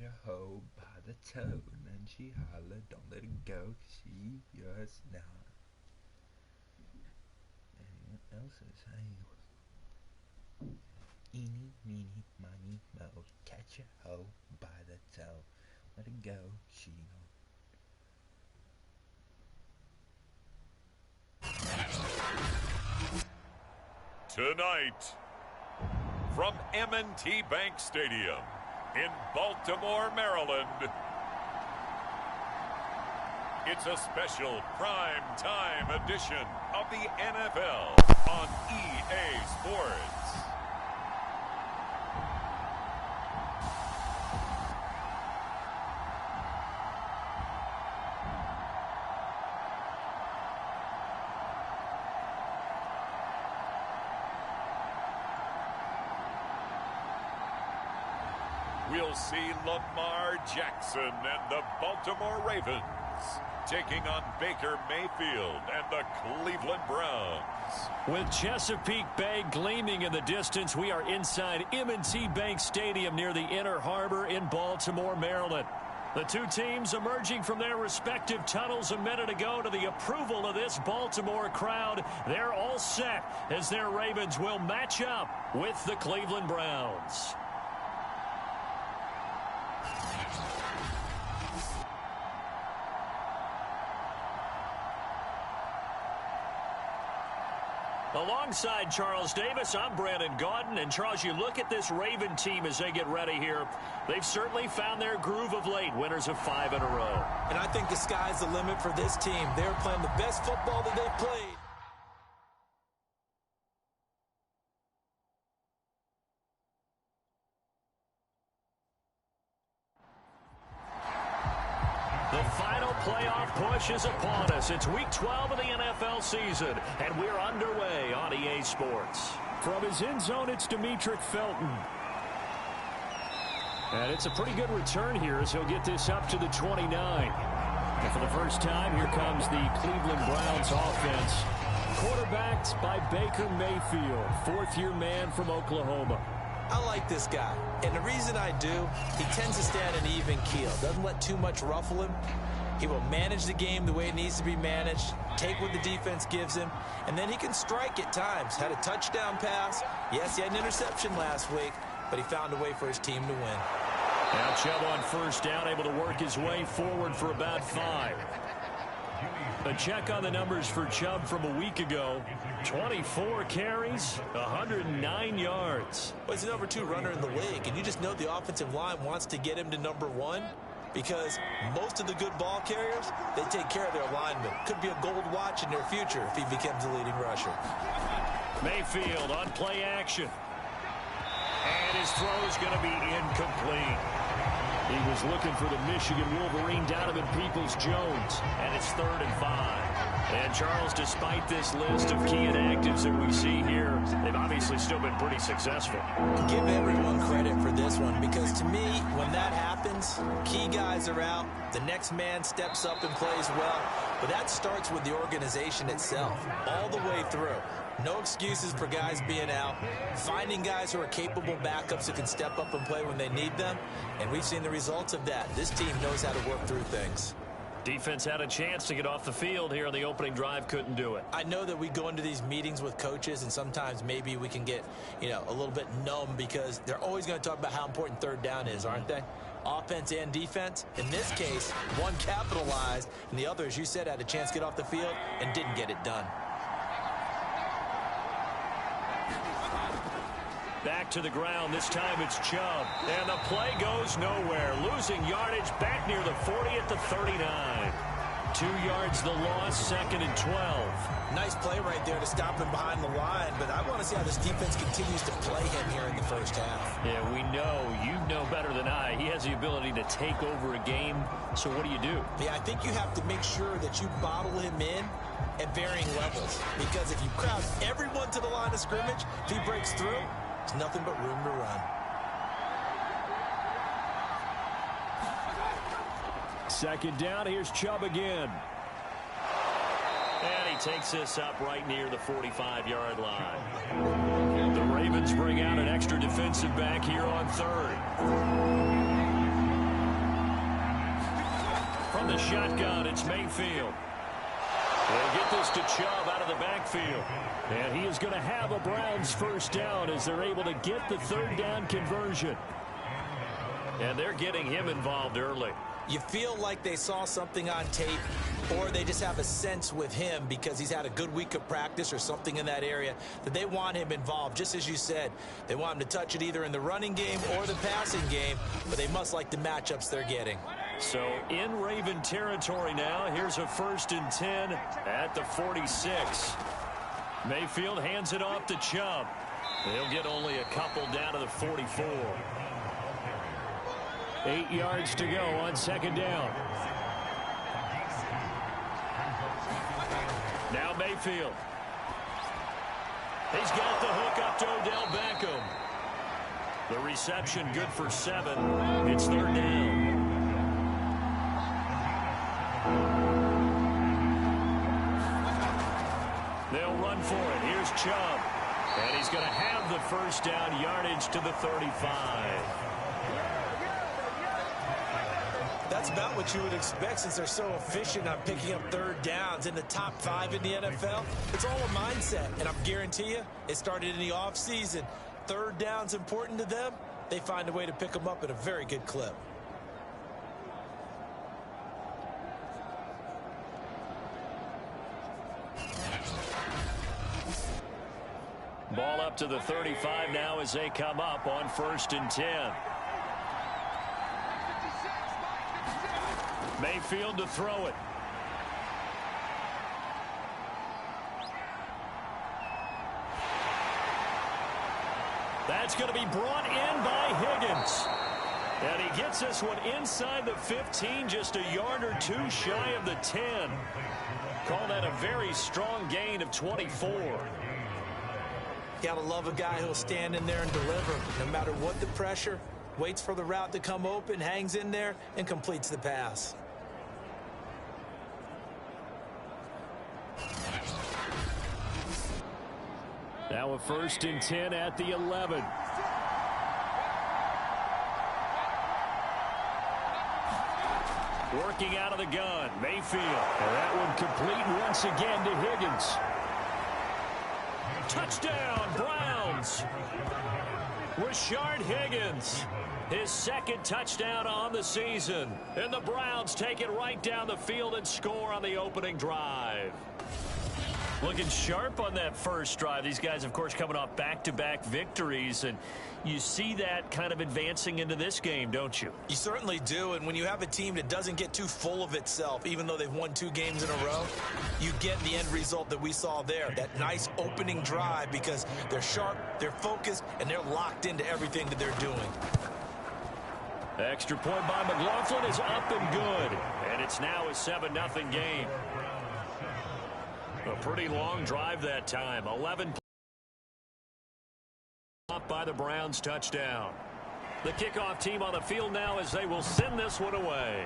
catch a hoe by the toe, and then she hollered, don't let it go, 'cause she yours not. And what else is I? Eeny, meeny, miny, moe, catch a hoe by the toe, let it go, she Tonight, from M&T Bank Stadium in Baltimore, Maryland, it's a special prime time edition of the NFL on EA Sports. We'll see Lamar Jackson and the Baltimore Ravens taking on Baker Mayfield and the Cleveland Browns. With Chesapeake Bay gleaming in the distance, we are inside M&T Bank Stadium near the Inner Harbor in Baltimore, Maryland. The two teams emerging from their respective tunnels a minute ago to the approval of this Baltimore crowd. They're all set as their Ravens will match up with the Cleveland Browns. Alongside Charles Davis, I'm Brandon Gaudin. And Charles, you look at this Raven team as they get ready here. They've certainly found their groove of late, winners of 5 in a row. And I think the sky's the limit for this team. They're playing the best football that they've played. The final playoff push is upon us. It's week 12 of the NFL season, and we're underway on EA Sports. From his end zone, it's Demetric Felton. And it's a pretty good return here as he'll get this up to the 29. And for the first time, here comes the Cleveland Browns offense. Quarterbacked by Baker Mayfield, fourth-year man from Oklahoma. I like this guy, and the reason I do, he tends to stand an even keel, doesn't let too much ruffle him. He will manage the game the way it needs to be managed, take what the defense gives him, and then he can strike at times. Had a touchdown pass. Yes, he had an interception last week, but he found a way for his team to win. Now Chubb on first down, able to work his way forward for about 5. A check on the numbers for Chubb from a week ago. 24 carries, 109 yards. Well, he's the number 2 runner in the league, and you just know the offensive line wants to get him to number 1 because most of the good ball carriers, they take care of their linemen. Could be a gold watch in their future if he becomes the leading rusher. Mayfield on play action. And his throw is going to be incomplete. He was looking for the Michigan Wolverine Donovan Peoples-Jones, and it's 3rd and 5. And, Charles, despite this list of key inactives that we see here, they've obviously still been pretty successful. Give everyone credit for this one because, to me, when that happens, key guys are out, the next man steps up and plays well, but that starts with the organization itself, all the way through. No excuses for guys being out. Finding guys who are capable backups who can step up and play when they need them. And we've seen the results of that. This team knows how to work through things. Defense had a chance to get off the field here on the opening drive, couldn't do it. I know that we go into these meetings with coaches, and sometimes maybe we can get, a little bit numb because they're always going to talk about how important 3rd down is, aren't they? Offense and defense. In this case, one capitalized, and the other, as you said, had a chance to get off the field and didn't get it done. Back to the ground. This time it's Chubb. And the play goes nowhere. Losing yardage back near the 40 at the 39. 2 yards the loss, 2nd and 12. Nice play right there to stop him behind the line, but I want to see how this defense continues to play him here in the first half. Yeah, we know. You know better than I. He has the ability to take over a game, so what do you do? Yeah, I think you have to make sure that you bottle him in at varying levels, because if you crowd everyone to the line of scrimmage, if he breaks through, there's nothing but room to run. Second down, here's Chubb again. And he takes this up right near the 45-yard line. The Ravens bring out an extra defensive back here on 3rd. the shotgun, it's Mayfield. They get this to Chubb out of the backfield. And he is going to have a Browns first down as they're able to get the third down conversion. And they're getting him involved early. You feel like they saw something on tape, or they just have a sense with him because he's had a good week of practice or something in that area that they want him involved. Just as you said, they want him to touch it either in the running game or the passing game, but they must like the matchups they're getting. So in Raven territory now, here's a 1st and 10 at the 46. Mayfield hands it off to Chubb. They'll get only a couple down to the 44. 8 yards to go on 2nd down. Now Mayfield. He's got the hook up to Odell Beckham. The reception good for 7. It's 3rd down. They'll run for it. Here's Chubb. And he's going to have the first down, yardage to the 35. That's about what you would expect since they're so efficient on picking up 3rd downs in the top 5 in the NFL. It's all a mindset, and I guarantee you it started in the offseason. 3rd down's important to them. They find a way to pick them up at a very good clip. Ball up to the 35 now as they come up on 1st and 10. Mayfield to throw it. That's going to be brought in by Higgins. And he gets this one inside the 15, just a yard or 2 shy of the 10. Call that a very strong gain of 24. Gotta love a guy who'll stand in there and deliver no matter what the pressure. Waits for the route to come open, hangs in there, and completes the pass. Now a 1st and 10 at the 11. Working out of the gun, Mayfield. And that one complete once again to Higgins. Touchdown, Browns. Rashard Higgins, his 2nd touchdown on the season. And the Browns take it right down the field and score on the opening drive. Looking sharp on that first drive. These guys, of course, coming off back-to-back victories, and you see that kind of advancing into this game, don't you? You certainly do, and when you have a team that doesn't get too full of itself, even though they've won 2 games in a row, you get the end result that we saw there, that nice opening drive, because they're sharp, they're focused, and they're locked into everything that they're doing. Extra point by McLaughlin is up and good, and it's now a 7-0 game. A pretty long drive that time. 11 up by the Browns, touchdown. The kickoff team on the field now as they will send this one away.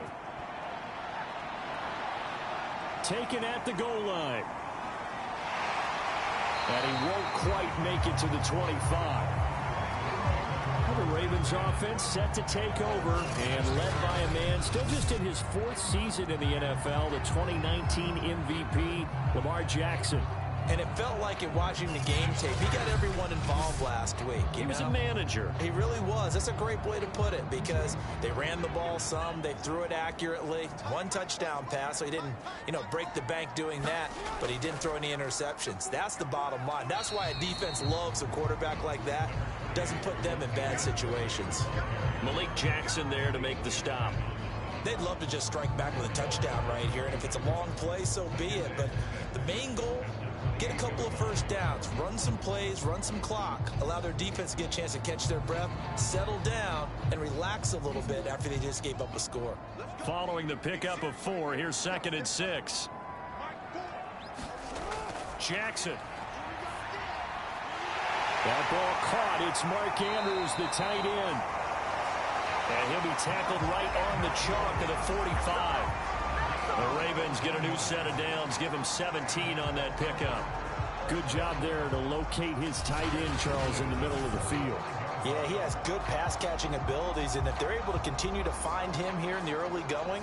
Taken at the goal line. And he won't quite make it to the 25. The Ravens offense set to take over and led by a man still just in his 4th season in the NFL, the 2019 MVP, Lamar Jackson. And it felt like it watching the game tape. He got everyone involved last week. He was a manager. He really was. That's a great way to put it because they ran the ball some. They threw it accurately. 1 touchdown pass, so he didn't, break the bank doing that, but he didn't throw any interceptions. That's the bottom line. That's why a defense loves a quarterback like that. Doesn't put them in bad situations. Malik Jackson there to make the stop. They'd love to just strike back with a touchdown right here, and if it's a long play, so be it. But the main goal, get a couple of first downs, run some plays, run some clock, allow their defense to get a chance to catch their breath, settle down, and relax a little bit after they just gave up a score. Following the pickup of 4, here's 2nd and 6. Jackson. That ball caught. It's Mark Andrews, the tight end. And he'll be tackled right on the chalk of the 45. The Ravens get a new set of downs, give him 17 on that pickup. Good job there to locate his tight end, Charles, in the middle of the field. Yeah, he has good pass-catching abilities, and if they're able to continue to find him here in the early going,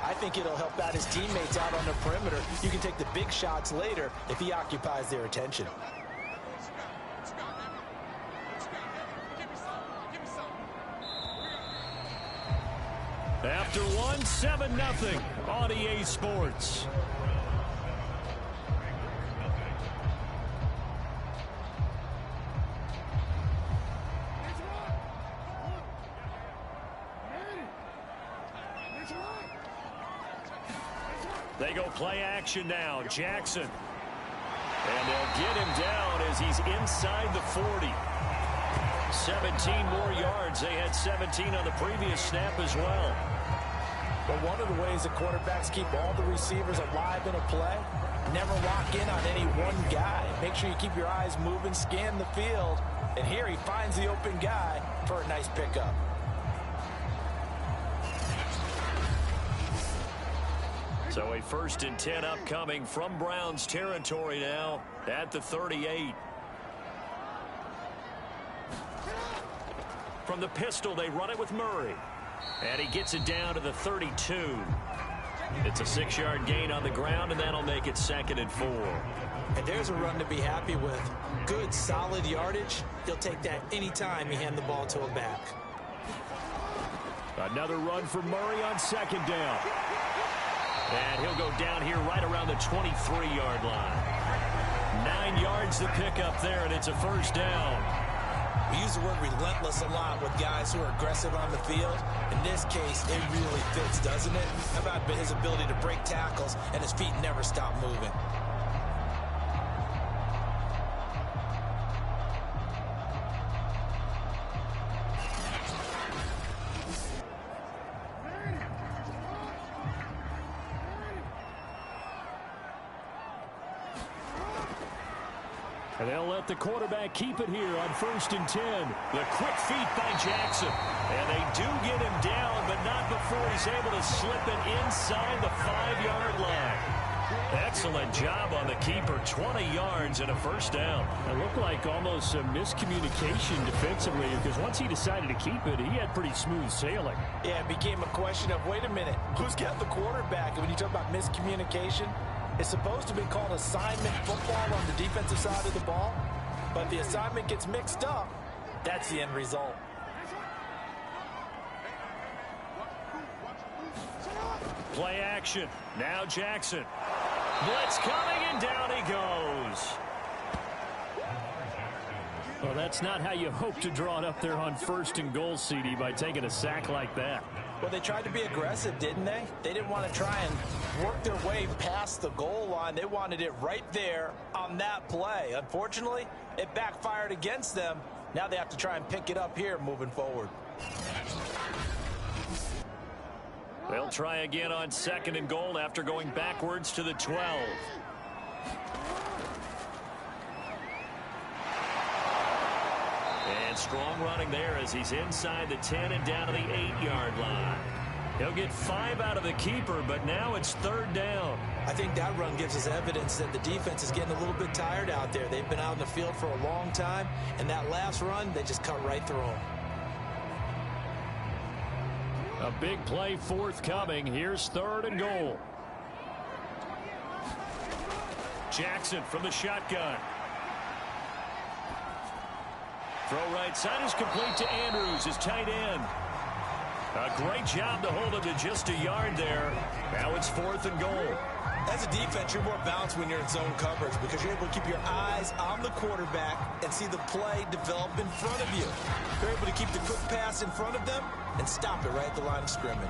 I think it'll help out his teammates out on the perimeter. You can take the big shots later if he occupies their attention. After one, 7-0 on EA Sports. They go play action now. Jackson. And they'll get him down as he's inside the 40. 17 more yards. They had 17 on the previous snap as well. But one of the ways that quarterbacks keep all the receivers alive in a play, never lock in on any one guy. Make sure you keep your eyes moving, scan the field. And here he finds the open guy for a nice pickup. So a 1st and 10 upcoming from Browns territory now at the 38. From the pistol, they run it with Murray. And he gets it down to the 32. It's a 6-yard gain on the ground, and that'll make it 2nd and 4. And there's a run to be happy with. Good, solid yardage. He'll take that anytime you hand the ball to a back. Another run for Murray on 2nd down. And he'll go down here right around the 23-yard line. 9 yards to pick up there, and it's a 1st down. We use the word relentless a lot with guys who are aggressive on the field. In this case, it really fits, doesn't it? How about his ability to break tackles and his feet never stop moving? And they'll let the quarterback keep it here on 1st and 10. The quick feet by Jackson. And they do get him down, but not before he's able to slip it inside the 5-yard line. Excellent job on the keeper. 20 yards and a 1st down. It looked like almost a miscommunication defensively, because once he decided to keep it, he had pretty smooth sailing. Yeah, it became a question of, wait a minute, who's got the quarterback? And when you talk about miscommunication, it's supposed to be called assignment football on the defensive side of the ball. But if the assignment gets mixed up, that's the end result. Play action. Now Jackson. Blitz coming, and down he goes. Well, that's not how you hope to draw it up there on 1st and goal, CD, by taking a sack like that. Well, they tried to be aggressive, didn't they? They didn't want to try and work their way past the goal line. They wanted it right there on that play. Unfortunately, it backfired against them. Now they have to try and pick it up here moving forward. They'll try again on 2nd and goal after going backwards to the 12. And strong running there as he's inside the 10 and down to the 8-yard line. He'll get 5 out of the keeper, but now it's 3rd down. I think that run gives us evidence that the defense is getting a little bit tired out there. They've been out in the field for a long time, and that last run, they just cut right through them. A big play forthcoming. Here's 3rd and goal. Jackson from the shotgun. Throw right side is complete to Andrews, his tight end. A great job to hold him to just a yard there. Now it's 4th and goal. As a defense, you're more balanced when you're in zone coverage because you're able to keep your eyes on the quarterback and see the play develop in front of you. You're able to keep the quick pass in front of them and stop it right at the line of scrimmage.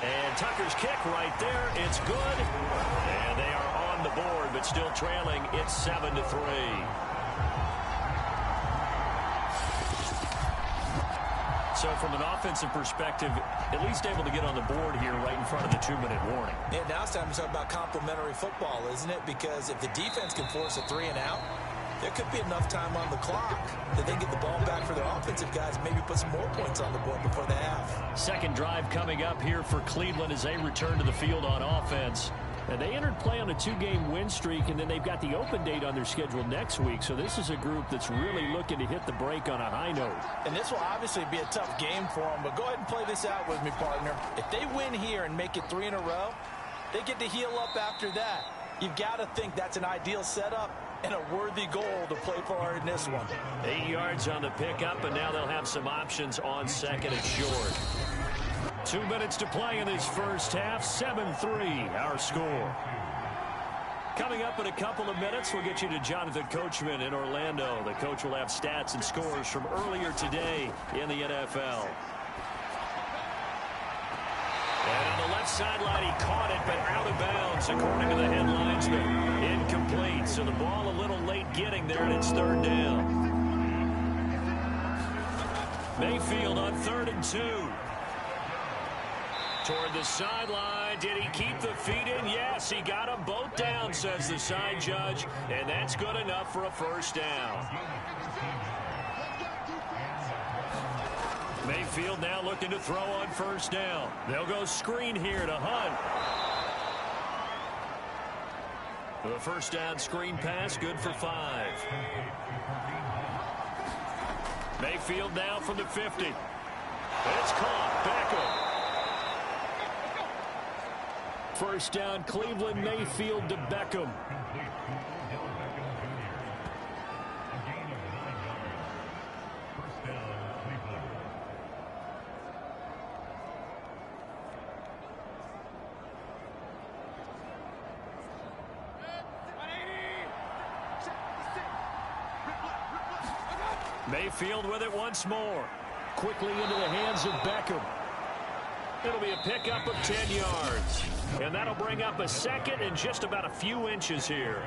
And Tucker's kick right there. It's good. And they are on the board, but still trailing. It's 7-3. So from an offensive perspective, at least able to get on the board here right in front of the 2-minute warning. Yeah, now it's time to talk about complementary football, isn't it? Because if the defense can force a 3 and out, there could be enough time on the clock that they get the ball back for for their offensive guys, maybe put some more points on the board before the half. Second drive coming up here for Cleveland as they return to the field on offense. And they entered play on a 2-game win streak, and then they've got the open date on their schedule next week. So this is a group that's really looking to hit the break on a high note. And this will obviously be a tough game for them, but go ahead and play this out with me, partner. If they win here and make it 3 in a row, they get to heal up after that. You've got to think that's an ideal setup and a worthy goal to play for in this one. 8 yards on the pickup, and now they'll have some options on second and short. 2 minutes to play in this first half. 7-3 our score. Coming up in a couple of minutes, we'll get you to Jonathan Coachman in Orlando. The coach will have stats and scores from earlier today in the NFL. And on the left sideline, he caught it, but out of bounds, according to the head linesman. Incomplete, so the ball a little late getting there, and it's 3rd down. Mayfield on 3rd and 2. Toward the sideline. Did he keep the feet in? Yes, he got them both down, says the side judge, and that's good enough for a first down. Mayfield now looking to throw on first down. They'll go screen here to Hunt. The first down screen pass, good for 5. Mayfield now from the 50. It's caught. Beckham. First down, Cleveland. Mayfield to Beckham. Mayfield with it once more. Quickly into the hands of Beckham. It'll be a pickup of 10 yards. And that'll bring up a second and just about a few inches here.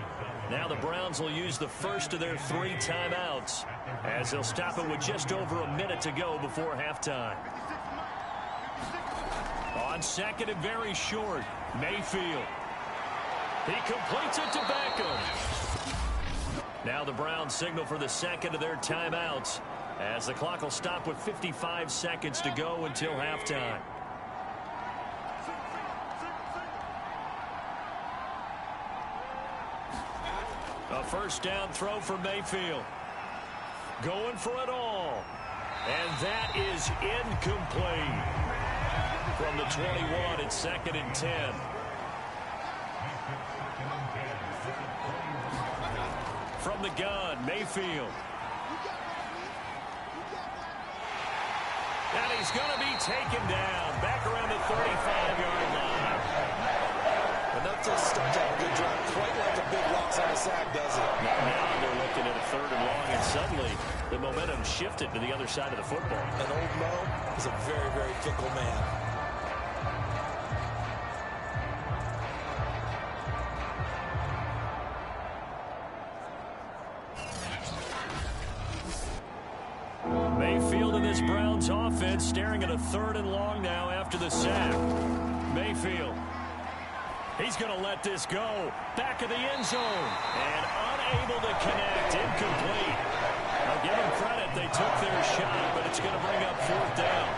Now the Browns will use the first of their 3 timeouts as they'll stop it with just over a minute to go before halftime. On second and very short, Mayfield. He completes it to Beckham. Now the Browns signal for the second of their timeouts as the clock will stop with 55 seconds to go until halftime. A first down throw for Mayfield. Going for it all. And that is incomplete. From the 21, it's 2nd and 10. From the gun, Mayfield. And he's going to be taken down. Back around the 35-yard line. Enough to start to have a good drive. Quite like a big loss on a sack, does it? Now they're looking at a 3rd and long, and suddenly the momentum shifted to the other side of the football. And old Mo is a very, very fickle man. Mayfield and this Browns offense staring at a 3rd and long now after the sack. Mayfield. He's going to let this go. Back of the end zone. And unable to connect. Incomplete. I'll give them credit. They took their shot, but it's going to bring up 4th down.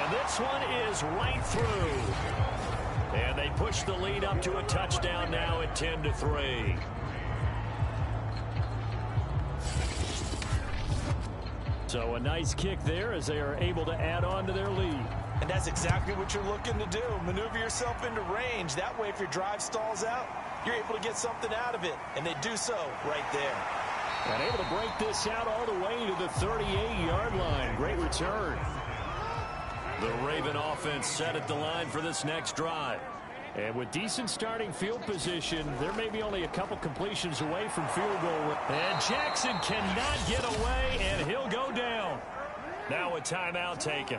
And this one is right through. And they push the lead up to a touchdown now at 10-3. So a nice kick there as they are able to add on to their lead. And that's exactly what you're looking to do. Maneuver yourself into range. That way, if your drive stalls out, you're able to get something out of it. And they do so right there. And able to break this out all the way to the 38-yard line. Great return. The Raven offense set at the line for this next drive. And with decent starting field position, there may be only a couple completions away from field goal. And Jackson cannot get away, and he'll go down. Now a timeout taken.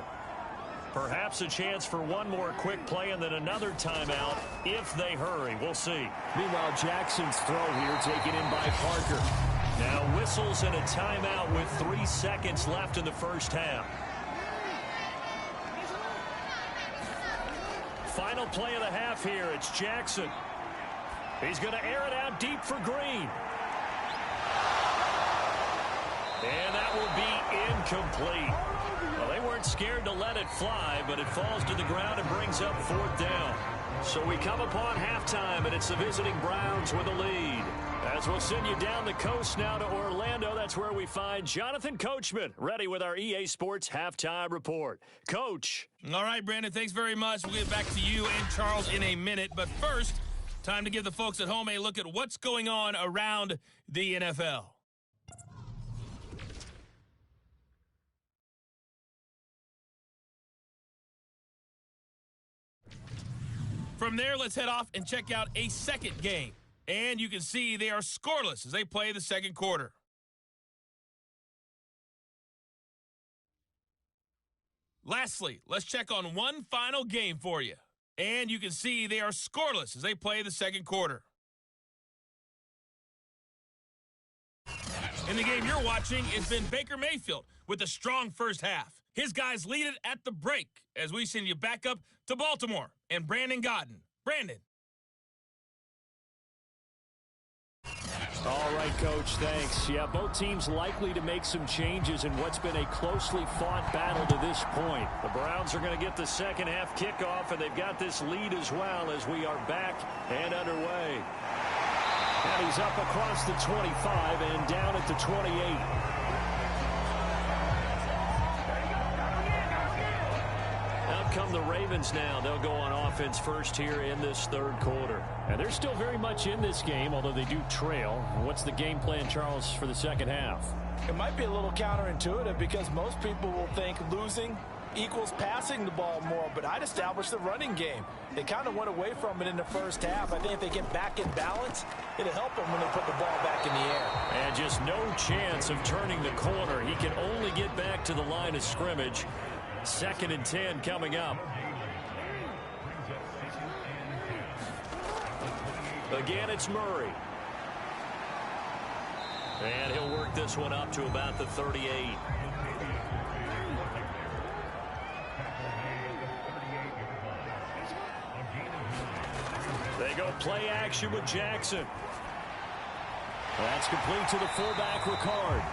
Perhaps a chance for one more quick play and then another timeout if they hurry. We'll see. Meanwhile, Jackson's throw here taken in by Parker. Now whistles and a timeout with 3 seconds left in the first half. final play of the half here. It's Jackson. He's going to air it out deep for Green. And that will be incomplete. Well, they weren't scared to let it fly, but it falls to the ground and brings up 4th down. So we come upon halftime, and it's the visiting Browns with a lead. As we'll send you down the coast now to Orlando, that's where we find Jonathan Coachman, ready with our EA Sports Halftime Report. Coach. All right, Brandon, thanks very much. We'll get back to you and Charles in a minute. But first, time to give the folks at home a look at what's going on around the NFL. From there, let's head off and check out a second game. And you can see they are scoreless as they play the second quarter. Lastly, let's check on one final game for you. And you can see they are scoreless as they play the second quarter. In the game you're watching, it's been Baker Mayfield with a strong first half. His guys lead it at the break as we send you back up to Baltimore and Brandon Godden. Brandon. All right, Coach, thanks. Yeah, both teams likely to make some changes in what's been a closely fought battle to this point. The Browns are going to get the second half kickoff, and they've got this lead as well as we are back and underway. And he's up across the 25 and down at the 28. Out come the Ravens now. They'll go on offense first here in this third quarter. And they're still very much in this game, although they do trail. What's the game plan, Charles, for the second half? It might be a little counterintuitive because most people will think losing equals passing the ball more, but I'd establish the running game. They kind of went away from it in the first half. I think if they get back in balance, it'll help them when they put the ball back in the air. And just no chance of turning the corner. He can only get back to the line of scrimmage. 2nd and 10 coming up. Again, it's Murray. And he'll work this one up to about the 38. They go play action with Jackson. That's complete to the fullback, Ricard.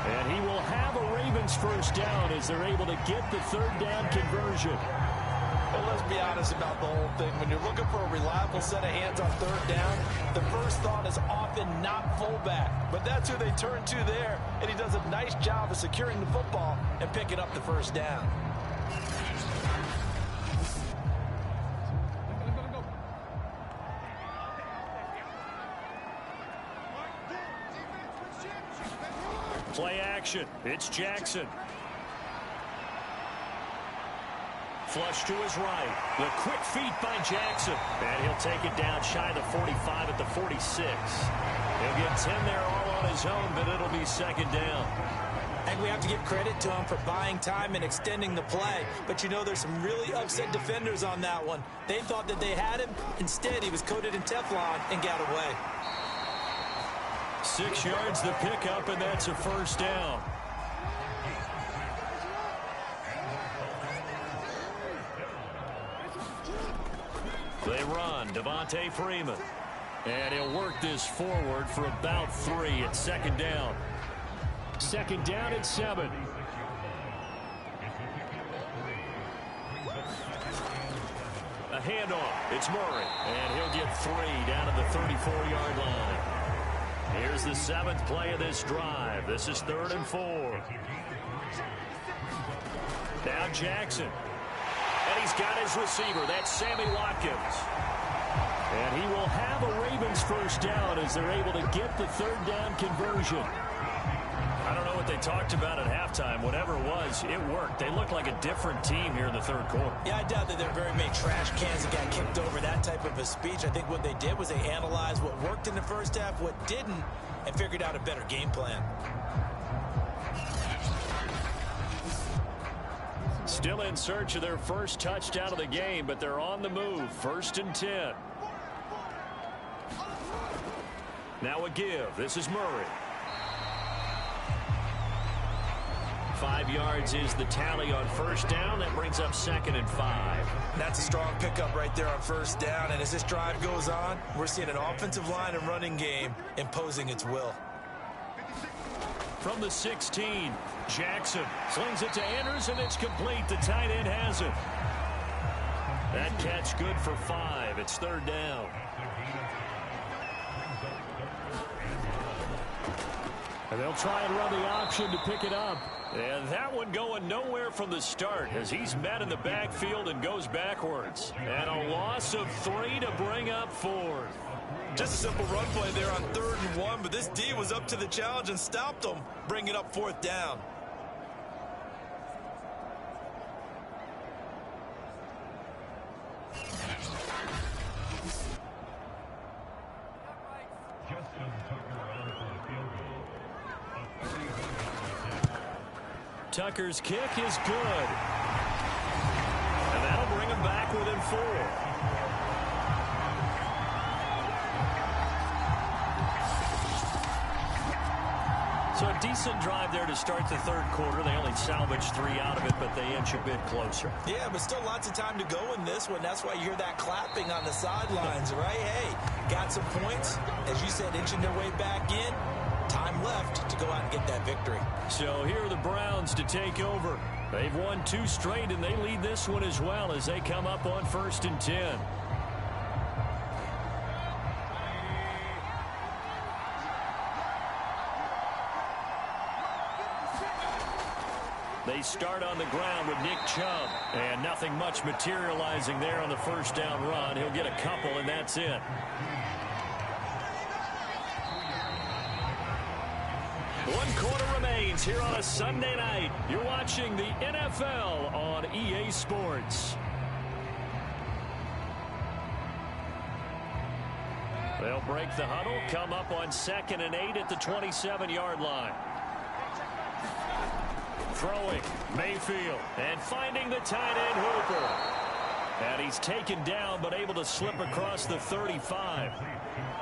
And he will have a Ravens first down as they're able to get the 3rd down conversion. Well, let's be honest about the whole thing. When you're looking for a reliable set of hands on 3rd down, the first thought is often not fullback. But that's who they turn to there, and he does a nice job of securing the football and picking up the first down. Play action. It's Jackson. Flush to his right. The quick feet by Jackson. And he'll take it down shy of the 45 at the 46. He'll get 10 there all on his own, but it'll be 2nd down. And we have to give credit to him for buying time and extending the play. But, you know, there's some really upset defenders on that one. They thought that they had him. Instead, he was coated in Teflon and got away. 6 yards the pickup, and that's a first down. They run, Devontae Freeman. And he'll work this forward for about 3 at 2nd down. 2nd down at 7. A handoff. It's Murray. And he'll get 3 down at the 34-yard line. Here's the 7th play of this drive. This is 3rd and 4. Now Jackson. And he's got his receiver. That's Sammy Watkins. And he will have a Ravens first down as they're able to get the 3rd down conversion. I don't know what they talked about at halftime. Whatever it was, it worked. They looked like a different team here in the 3rd quarter. Yeah, I doubt that there are very many trash cans that got kicked over that type of a speech. I think what they did was they analyzed what worked in the first half, what didn't, and figured out a better game plan. Still in search of their first touchdown of the game, but they're on the move. 1st and 10. Now a give. This is Murray. 5 yards is the tally on first down. That brings up 2nd and 5. That's a strong pickup right there on first down. And as this drive goes on, we're seeing an offensive line and running game imposing its will. From the 16, Jackson slings it to Andrews, and it's complete. The tight end has it. That catch good for 5. It's 3rd down. And they'll try and run the option to pick it up. And that one going nowhere from the start as he's met in the backfield and goes backwards. And a loss of 3 to bring up 4th. Just a simple run play there on 3rd and 1, but this D was up to the challenge and stopped them, bringing up 4th down. Tucker's kick is good. And that'll bring him back within 4. So a decent drive there to start the 3rd quarter. They only salvaged 3 out of it, but they inch a bit closer. Yeah, but still lots of time to go in this one. That's why you hear that clapping on the sidelines, right? Hey, got some points. As you said, inching their way back in. Time left to go out and get that victory. So here are the Browns to take over. They've won 2 straight, and they lead this one as well as they come up on 1st and 10. They start on the ground with Nick Chubb, and nothing much materializing there on the first down run. He'll get a couple, and that's it. One quarter remains here on a Sunday night. You're watching the NFL on EA Sports. They'll break the huddle, come up on 2nd and 8 at the 27-yard line. Throwing, Mayfield, and finding the tight end Hooper. And he's taken down, but able to slip across the 35.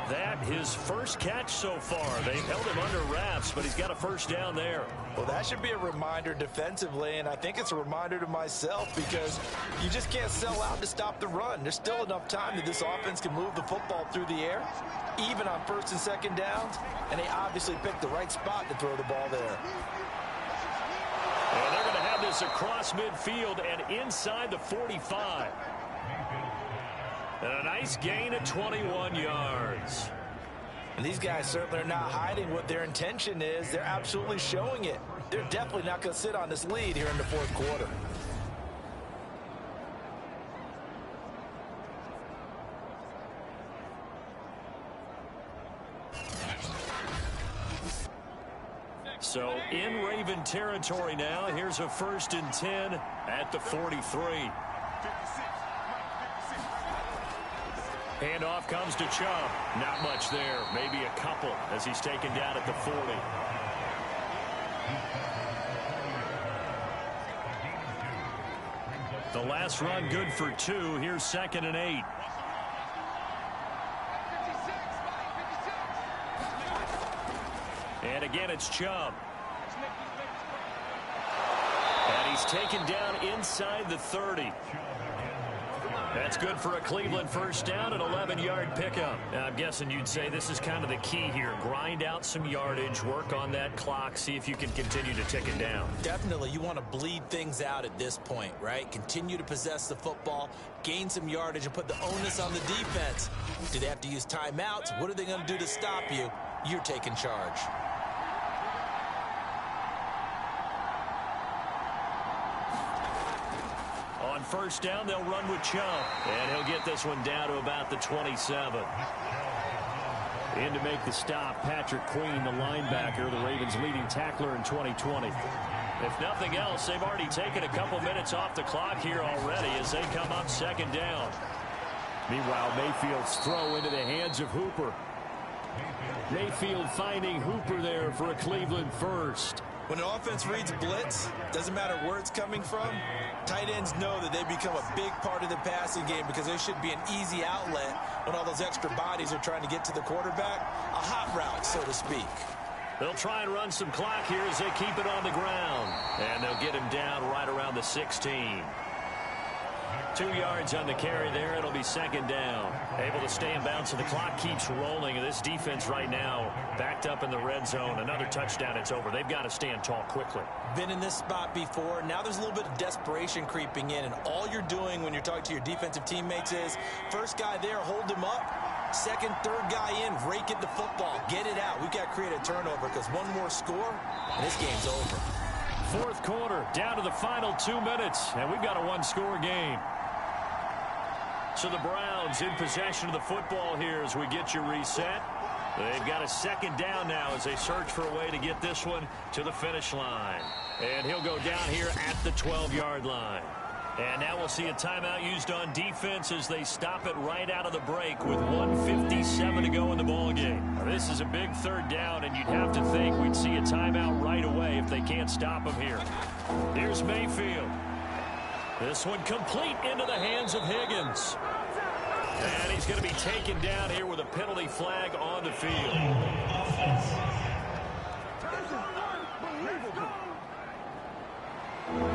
That his first catch so far. They've held him under wraps, but he's got a first down there. Well, that should be a reminder defensively, and I think it's a reminder to myself because you just can't sell out to stop the run. There's still enough time that this offense can move the football through the air, even on 1st and 2nd downs, and they obviously picked the right spot to throw the ball there. And they're going to have this across midfield and inside the 45. And a nice gain of 21 yards. And these guys certainly are not hiding what their intention is. They're absolutely showing it. They're definitely not going to sit on this lead here in the 4th quarter. So in Raven territory now. Here's a 1st and 10 at the 43. Handoff comes to Chubb. Not much there. Maybe a couple as he's taken down at the 40. The last run good for 2. Here's 2nd and 8. And again, it's Chubb. And he's taken down inside the 30. That's good for a Cleveland first down, an 11-yard pickup. Now, I'm guessing you'd say this is kind of the key here. Grind out some yardage, work on that clock, see if you can continue to tick it down. Definitely, you want to bleed things out at this point, right? Continue to possess the football, gain some yardage, and put the onus on the defense. Do they have to use timeouts? What are they going to do to stop you? You're taking charge. On first down, they'll run with Chubb. And he'll get this one down to about the 27. In to make the stop, Patrick Queen, the linebacker, the Ravens' leading tackler in 2020. If nothing else, they've already taken a couple minutes off the clock here already as they come up 2nd down. Meanwhile, Mayfield's throw into the hands of Hooper. Mayfield finding Hooper there for a Cleveland first. When an offense reads blitz, doesn't matter where it's coming from, tight ends know that they become a big part of the passing game because there should be an easy outlet when all those extra bodies are trying to get to the quarterback. A hot route, so to speak. They'll try and run some clock here as they keep it on the ground. And they'll get him down right around the 16. 2 yards on the carry there. It'll be second down. Able to stay in bounds, so the clock keeps rolling. This defense right now backed up in the red zone. Another touchdown, it's over. They've got to stand tall quickly. Been in this spot before. Now there's a little bit of desperation creeping in, and all you're doing when you're talking to your defensive teammates is first guy there, hold him up. Second, third guy in, rake at the football. Get it out. We've got to create a turnover because one more score, and this game's over. Fourth quarter, down to the final 2 minutes, and we've got a one-score game. So the Browns in possession of the football here as we get you reset. They've got a second down now as they search for a way to get this one to the finish line. And he'll go down here at the 12-yard line. And now we'll see a timeout used on defense as they stop it right out of the break with 1:57 to go in the ballgame. This is a big third down, and you'd have to think we'd see a timeout right away if they can't stop him here. Here's Mayfield. This one complete into the hands of Higgins. And he's going to be taken down here with a penalty flag on the field.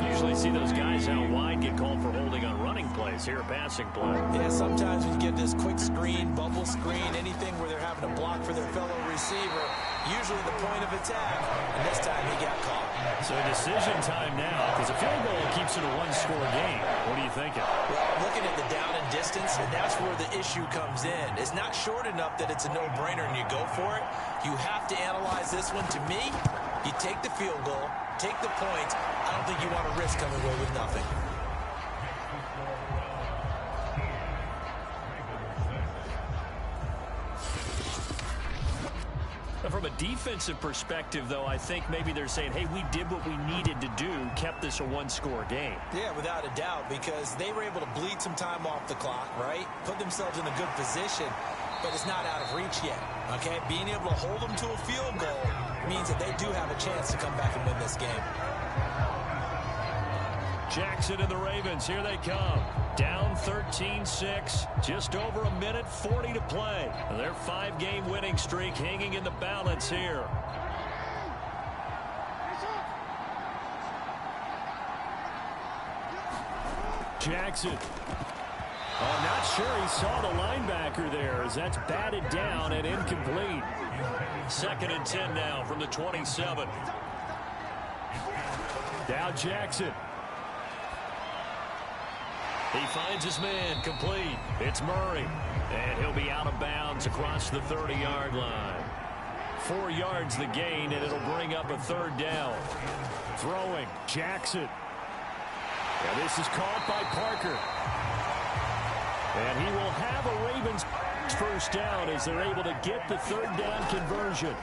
Usually see those guys out wide get called for holding on running plays. Here a passing play. Yeah, sometimes when you get this quick screen, bubble screen, anything where they're having to block for their fellow receiver, usually the point of attack, and this time he got caught. So decision time now, because a field goal keeps it a one-score game. What are you thinking? Well, I'm looking at the down and distance, and that's where the issue comes in. It's not short enough that it's a no-brainer and you go for it. You have to analyze this one. To me, you take the field goal, take the points. I don't think you want to risk coming away with nothing. From a defensive perspective, though, I think maybe they're saying, hey, we did what we needed to do, kept this a one-score game. Yeah, without a doubt, because they were able to bleed some time off the clock, right? Put themselves in a good position, but it's not out of reach yet, okay? Being able to hold them to a field goal means that they do have a chance to come back and win this game. Jackson and the Ravens, here they come. Down 13-6, just over a minute 40 to play. Their 5-game winning streak hanging in the balance here. Jackson. I'm not sure he saw the linebacker there as that's batted down and incomplete. 2nd and 10 now from the 27. Now Jackson. He finds his man complete. It's Murray. And he'll be out of bounds across the 30-yard line. 4 yards the gain, and it'll bring up a third down. Throwing, Jackson. And this is caught by Parker. And he will have a Ravens first down as they're able to get the third down conversion.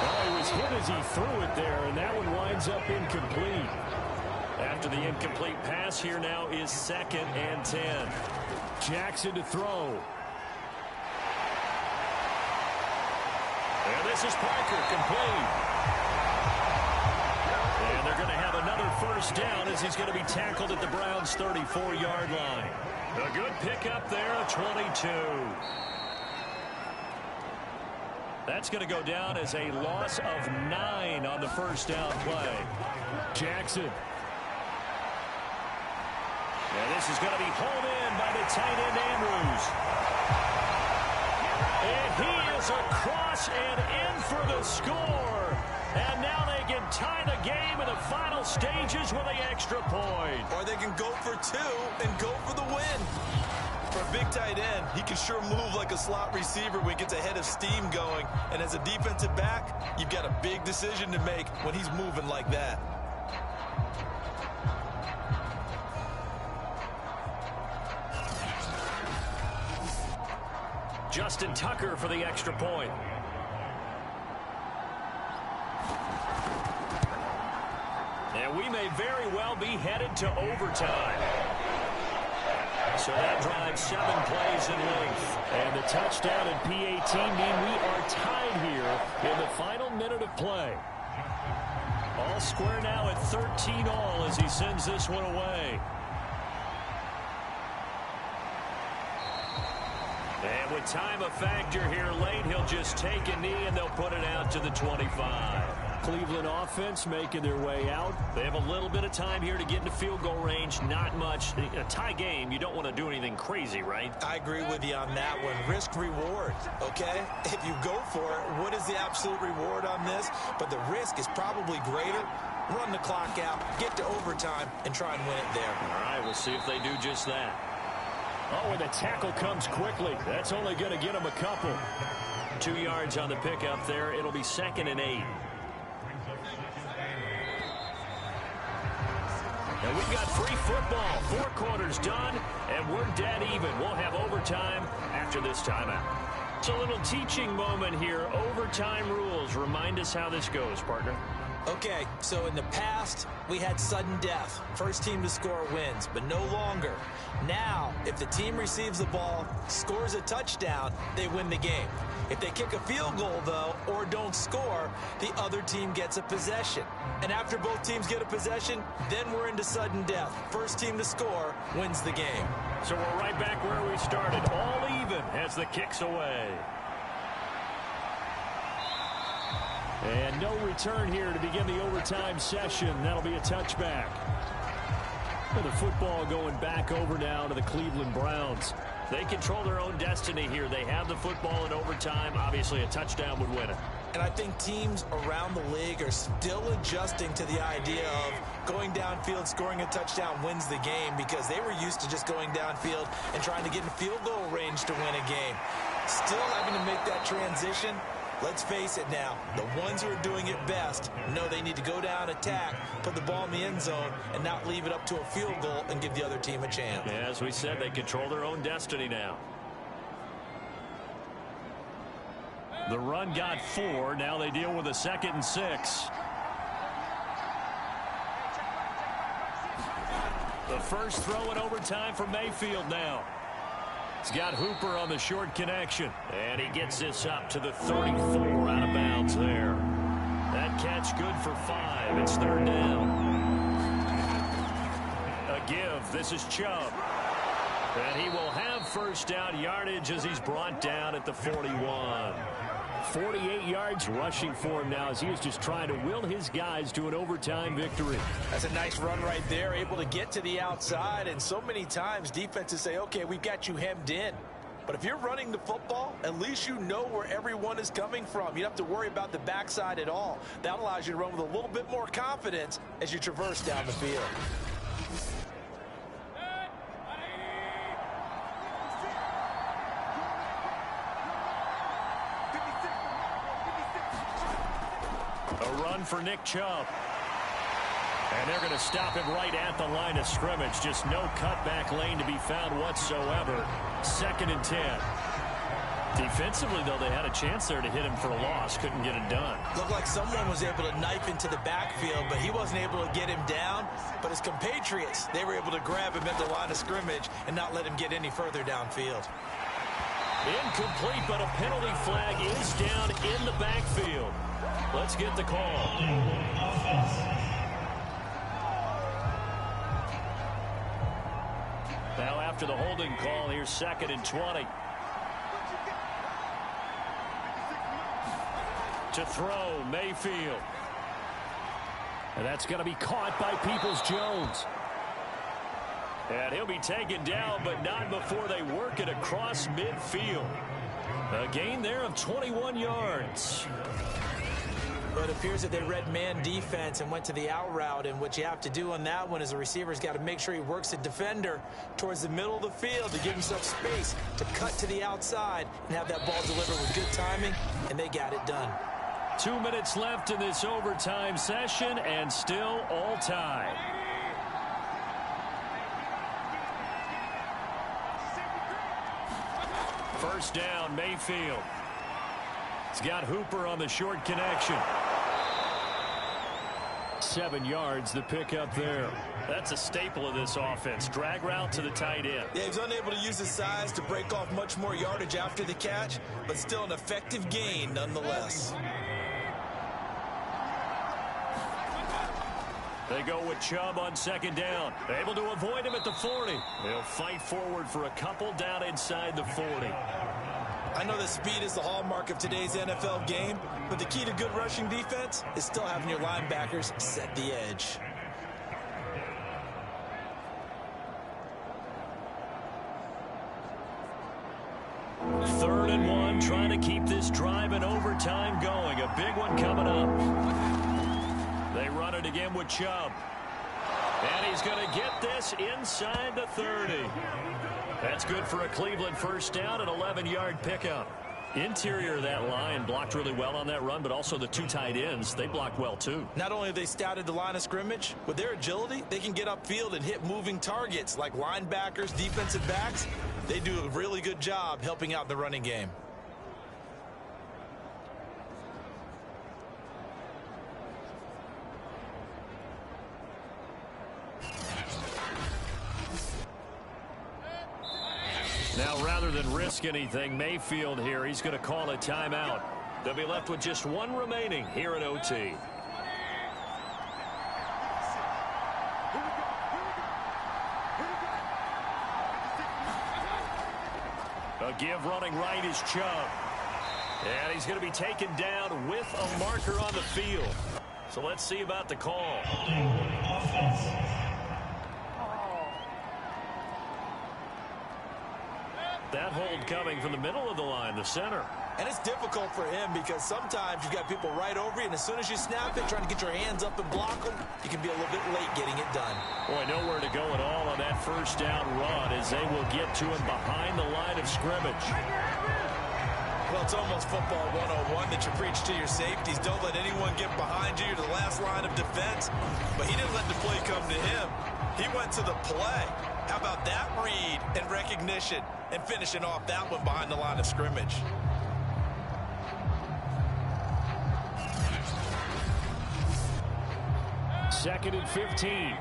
Well, he was hit as he threw it there, and that one winds up incomplete. After the incomplete pass, here now is 2nd and 10. Jackson to throw. And this is Parker, complete. And they're going to have another first down as he's going to be tackled at the Browns' 34-yard line. A good pickup there, a 22. That's going to go down as a loss of 9 on the first down play. Jackson. And this is going to be hauled in by the tight end, Andrews. And he is across and in for the score. And now they can tie the game in the final stages with an extra point. Or they can go for 2 and go for the win. For a big tight end, he can sure move like a slot receiver when he gets a head of steam going. And as a defensive back, you've got a big decision to make when he's moving like that. Justin Tucker for the extra point. And we may very well be headed to overtime. So that drives 7 plays in length. And the touchdown and PAT mean we are tied here in the final minute of play. All square now at 13 all as he sends this one away. And with time a factor here late, he'll just take a knee and they'll put it out to the 25. Cleveland offense making their way out. They have a little bit of time here to get into field goal range. Not much. A tie game, you don't want to do anything crazy, right? I agree with you on that one. Risk reward, okay? If you go for it, what is the absolute reward on this? But the risk is probably greater. Run the clock out, get to overtime, and try and win it there. All right, we'll see if they do just that. Oh, and the tackle comes quickly. That's only going to get him a couple. 2 yards on the pickup there. It'll be 2nd and 8. And we've got free football. 4 quarters done, and we're dead even. We'll have overtime after this timeout. It's a little teaching moment here. Overtime rules. Remind us how this goes, partner. Okay, so in the past, we had sudden death. First team to score wins, but no longer. Now, if the team receives the ball, scores a touchdown, they win the game. If they kick a field goal, though, or don't score, the other team gets a possession. And after both teams get a possession, then we're into sudden death. First team to score wins the game. So we're right back where we started, all even as the kick's away. And no return here to begin the overtime session. That'll be a touchback. And the football going back over now to the Cleveland Browns. They control their own destiny here. They have the football in overtime. Obviously, a touchdown would win it. And I think teams around the league are still adjusting to the idea of going downfield, scoring a touchdown wins the game, because they were used to just going downfield and trying to get in field goal range to win a game. Still having to make that transition. Let's face it now, the ones who are doing it best know they need to go down, attack, put the ball in the end zone, and not leave it up to a field goal and give the other team a chance. As we said, they control their own destiny now. The run got 4. Now they deal with a 2nd and 6. The first throw in overtime for Mayfield now. He's got Hooper on the short connection. And he gets this up to the 34, out of bounds there. That catch good for 5. It's 3rd down. A give. This is Chubb. And he will have first down yardage as he's brought down at the 41. 48 yards rushing for him now as he was just trying to will his guys to an overtime victory. That's a nice run right there, able to get to the outside. And so many times defenses say, okay, we've got you hemmed in. But if you're running the football, at least you know where everyone is coming from. You don't have to worry about the backside at all. That allows you to run with a little bit more confidence as you traverse down the field. A run for Nick Chubb. And they're going to stop him right at the line of scrimmage. Just no cutback lane to be found whatsoever. 2nd and 10. Defensively, though, they had a chance there to hit him for a loss. Couldn't get it done. Looked like someone was able to knife into the backfield, but he wasn't able to get him down. But his compatriots, they were able to grab him at the line of scrimmage and not let him get any further downfield. Incomplete, but a penalty flag is down in the backfield. Let's get the call. Now after the holding call, here's 2nd and 20. To throw, Mayfield. And that's going to be caught by Peoples-Jones. And he'll be taken down, but not before they work it across midfield. A gain there of 21 yards. But it appears that they read man defense and went to the out route, and what you have to do on that one is the receiver's got to make sure he works the defender towards the middle of the field to give himself space to cut to the outside and have that ball delivered with good timing, and they got it done. 2 minutes left in this overtime session, and still all tied. First down, Mayfield. He's got Hooper on the short connection. 7 yards, the pickup there. That's a staple of this offense. Drag route to the tight end. Yeah, he was unable to use his size to break off much more yardage after the catch, but still an effective gain nonetheless. They go with Chubb on second down. Able to avoid him at the 40. They'll fight forward for a couple down inside the 40. I know that speed is the hallmark of today's NFL game, but the key to good rushing defense is still having your linebackers set the edge. Third and 1, trying to keep this drive in overtime going. A big one coming up. They run it again with Chubb. And he's going to get this inside the 30. That's good for a Cleveland first down, an 11-yard pickup. Interior of that line blocked really well on that run, but also the two tight ends, they blocked well too. Not only have they scouted the line of scrimmage, with their agility, they can get upfield and hit moving targets like linebackers, defensive backs. They do a really good job helping out the running game. Now, rather than risk anything, Mayfield here, he's going to call a timeout. They'll be left with just one remaining here at OT. A give running right is Chubb. And he's going to be taken down with a marker on the field. So let's see about the call. That hold coming from the middle of the line, the center. And it's difficult for him because sometimes you've got people right over you, and as soon as you snap it, trying to get your hands up and block them, you can be a little bit late getting it done. Boy, nowhere to go at all on that first down run as they will get to him behind the line of scrimmage. Well, it's almost football 101 that you preach to your safeties. Don't let anyone get behind you. You're the last line of defense. But he didn't let the play come to him. He went to the play. How about that read and recognition and finishing off that one behind the line of scrimmage? Second and 15.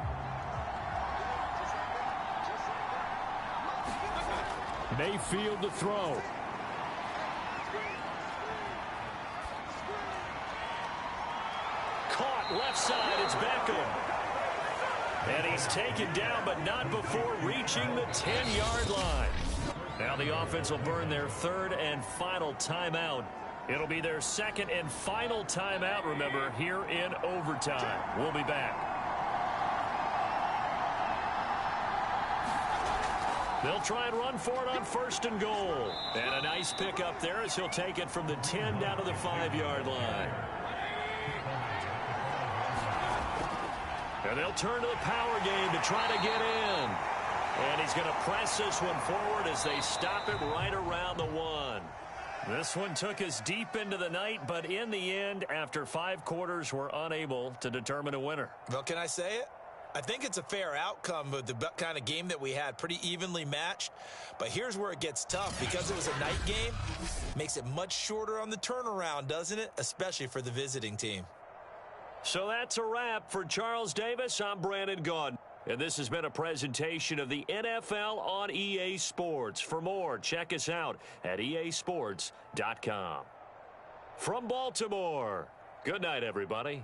Mayfield to throw. Caught left side. It's Beckham. And he's taken down, but not before reaching the 10-yard line. Now the offense will burn their third and final timeout. It'll be their second and final timeout, remember, here in overtime. We'll be back. They'll try and run for it on first and goal. And a nice pickup there as he'll take it from the 10 down to the 5-yard line. And they'll turn to the power game to try to get in. And he's going to press this one forward as they stop it right around the 1. This one took us deep into the night, but in the end, after 5 quarters, we're unable to determine a winner. Well, can I say it? I think it's a fair outcome of the kind of game that we had, pretty evenly matched. But here's where it gets tough. Because it was a night game, makes it much shorter on the turnaround, doesn't it? Especially for the visiting team. So that's a wrap for Charles Davis. I'm Brandon Gaudin. And this has been a presentation of the NFL on EA Sports. For more, check us out at easports.com. From Baltimore, good night, everybody.